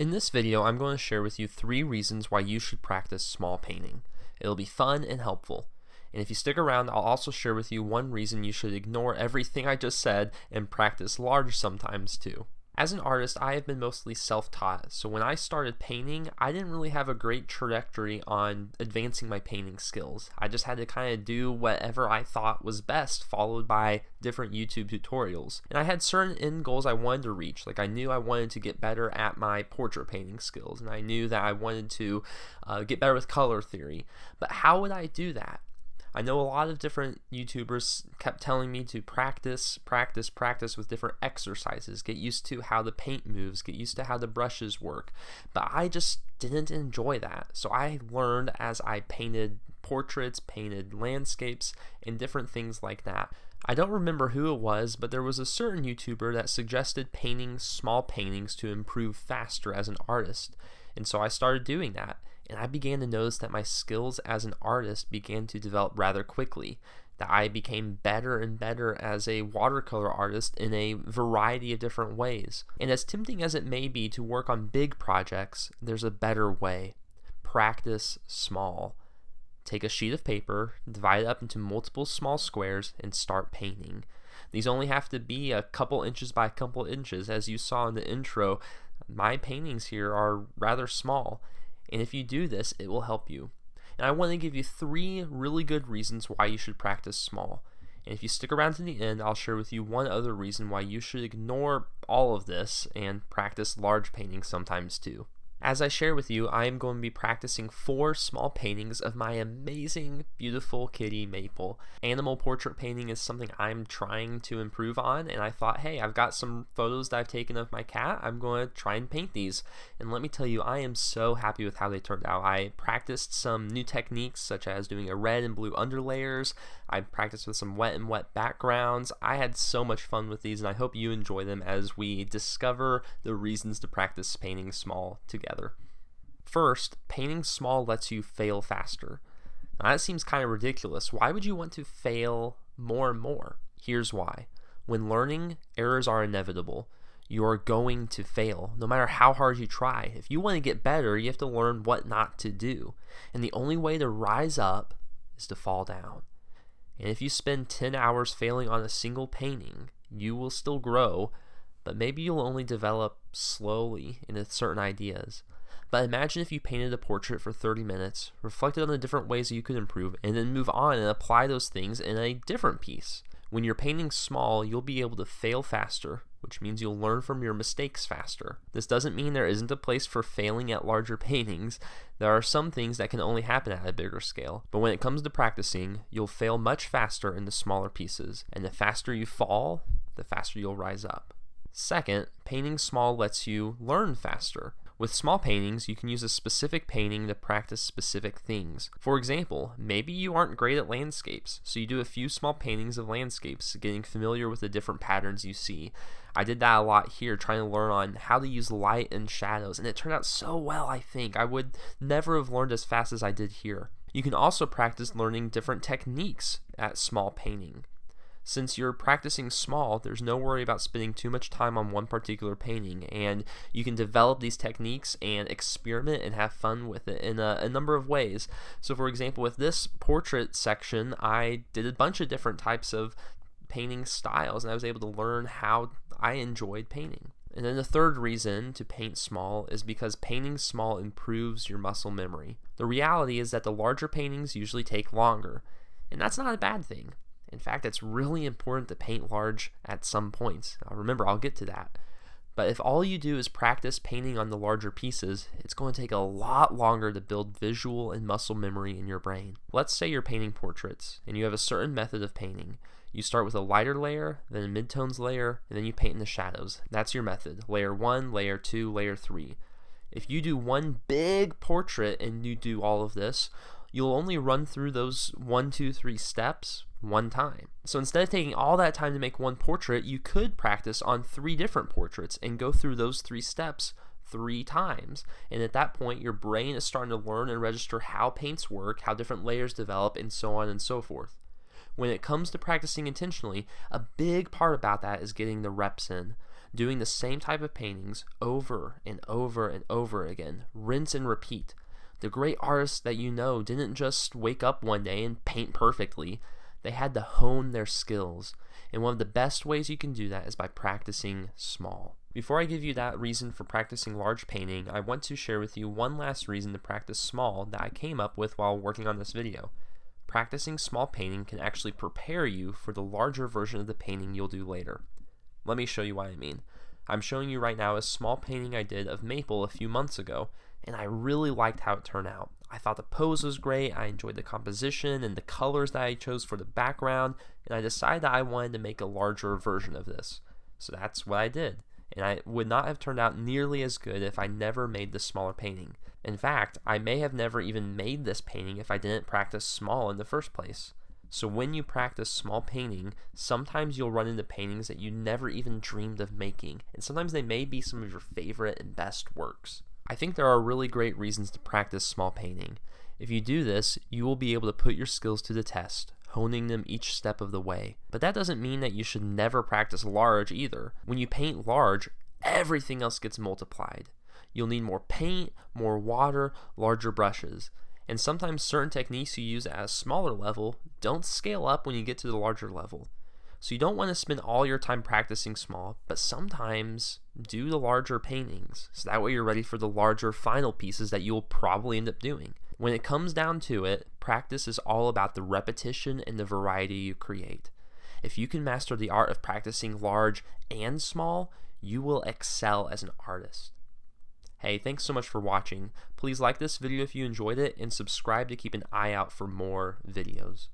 In this video, I'm going to share with you 3 reasons why you should practice small painting. It'll be fun and helpful. And if you stick around, I'll also share with you 1 reason you should ignore everything I just said and practice large sometimes too. As an artist, I have been mostly self-taught, so when I started painting, I didn't really have a great trajectory on advancing my painting skills. I just had to kind of do whatever I thought was best, followed by different YouTube tutorials. And I had certain end goals I wanted to reach, like I knew I wanted to get better at my portrait painting skills, and I knew that I wanted to get better with color theory. But how would I do that? I know a lot of different YouTubers kept telling me to practice with different exercises, get used to how the paint moves, get used to how the brushes work, but I just didn't enjoy that. So I learned as I painted portraits, painted landscapes, and different things like that. I don't remember who it was, but there was a certain YouTuber that suggested painting small paintings to improve faster as an artist, and so I started doing that. And I began to notice that my skills as an artist began to develop rather quickly, that I became better and better as a watercolor artist in a variety of different ways. And as tempting as it may be to work on big projects, there's a better way. Practice small. Take a sheet of paper, divide it up into multiple small squares, and start painting. These only have to be a couple inches by a couple inches. As you saw in the intro, my paintings here are rather small. And if you do this, it will help you. And I want to give you 3 really good reasons why you should practice small. And if you stick around to the end, I'll share with you 1 other reason why you should ignore all of this and practice large paintings sometimes too. As I share with you, I am going to be practicing 4 small paintings of my amazing, beautiful kitty Maple. Animal portrait painting is something I'm trying to improve on, and I thought, hey, I've got some photos that I've taken of my cat. I'm going to try and paint these. And let me tell you, I am so happy with how they turned out. I practiced some new techniques, such as doing a red and blue underlayers. I practiced with some wet and wet backgrounds. I had so much fun with these, and I hope you enjoy them as we discover the reasons to practice painting small together. First, painting small lets you fail faster. Now that seems kind of ridiculous. Why would you want to fail more and more? Here's why. When learning, errors are inevitable. You're going to fail, no matter how hard you try. If you want to get better, you have to learn what not to do. And the only way to rise up is to fall down. And if you spend 10 hours failing on a single painting, you will still grow, but maybe you'll only develop slowly into certain ideas. But imagine if you painted a portrait for 30 minutes, reflected on the different ways that you could improve, and then move on and apply those things in a different piece. When you're painting small, you'll be able to fail faster, which means you'll learn from your mistakes faster. This doesn't mean there isn't a place for failing at larger paintings. There are some things that can only happen at a bigger scale. But when it comes to practicing, you'll fail much faster in the smaller pieces, and the faster you fall, the faster you'll rise up. Second, painting small lets you learn faster. With small paintings, you can use a specific painting to practice specific things. For example, maybe you aren't great at landscapes, so you do a few small paintings of landscapes, getting familiar with the different patterns you see. I did that a lot here, trying to learn on how to use light and shadows, and it turned out so well, I think. I would never have learned as fast as I did here. You can also practice learning different techniques at small painting. Since you're practicing small, there's no worry about spending too much time on one particular painting, and you can develop these techniques and experiment and have fun with it in a number of ways. So for example, with this portrait section, I did a bunch of different types of painting styles, and I was able to learn how I enjoyed painting. And then the third reason to paint small is because painting small improves your muscle memory. The reality is that the larger paintings usually take longer, and that's not a bad thing. In fact, it's really important to paint large at some points. Now, remember, I'll get to that. But if all you do is practice painting on the larger pieces, it's going to take a lot longer to build visual and muscle memory in your brain. Let's say you're painting portraits, and you have a certain method of painting. You start with a lighter layer, then a midtones layer, and then you paint in the shadows. That's your method. Layer 1, layer 2, layer 3. If you do one big portrait and you do all of this, you'll only run through those 1, 2, 3 steps one time. So instead of taking all that time to make one portrait, you could practice on 3 different portraits and go through those 3 steps 3 times. And at that point, your brain is starting to learn and register how paints work, how different layers develop, and so on and so forth. When it comes to practicing intentionally, a big part about that is getting the reps in. doing the same type of paintings over and over and over again, rinse and repeat. The great artists that you know didn't just wake up one day and paint perfectly. They had to hone their skills, and one of the best ways you can do that is by practicing small. Before I give you that reason for practicing large painting, I want to share with you one last reason to practice small that I came up with while working on this video. Practicing small painting can actually prepare you for the larger version of the painting you'll do later. Let me show you what I mean. I'm showing you right now a small painting I did of maple a few months ago, and I really liked how it turned out. I thought the pose was great, I enjoyed the composition and the colors that I chose for the background, and I decided that I wanted to make a larger version of this. So that's what I did, and it would not have turned out nearly as good if I never made this smaller painting. In fact, I may have never even made this painting if I didn't practice small in the first place. So when you practice small painting, sometimes you'll run into paintings that you never even dreamed of making, and sometimes they may be some of your favorite and best works. I think there are really great reasons to practice small painting. If you do this, you will be able to put your skills to the test, honing them each step of the way. But that doesn't mean that you should never practice large either. When you paint large, everything else gets multiplied. You'll need more paint, more water, larger brushes. And sometimes certain techniques you use at a smaller level don't scale up when you get to the larger level. So you don't want to spend all your time practicing small, but sometimes do the larger paintings, so that way you're ready for the larger final pieces that you'll probably end up doing. When it comes down to it, practice is all about the repetition and the variety you create. If you can master the art of practicing large and small, you will excel as an artist. Hey, thanks so much for watching. Please like this video if you enjoyed it and subscribe to keep an eye out for more videos.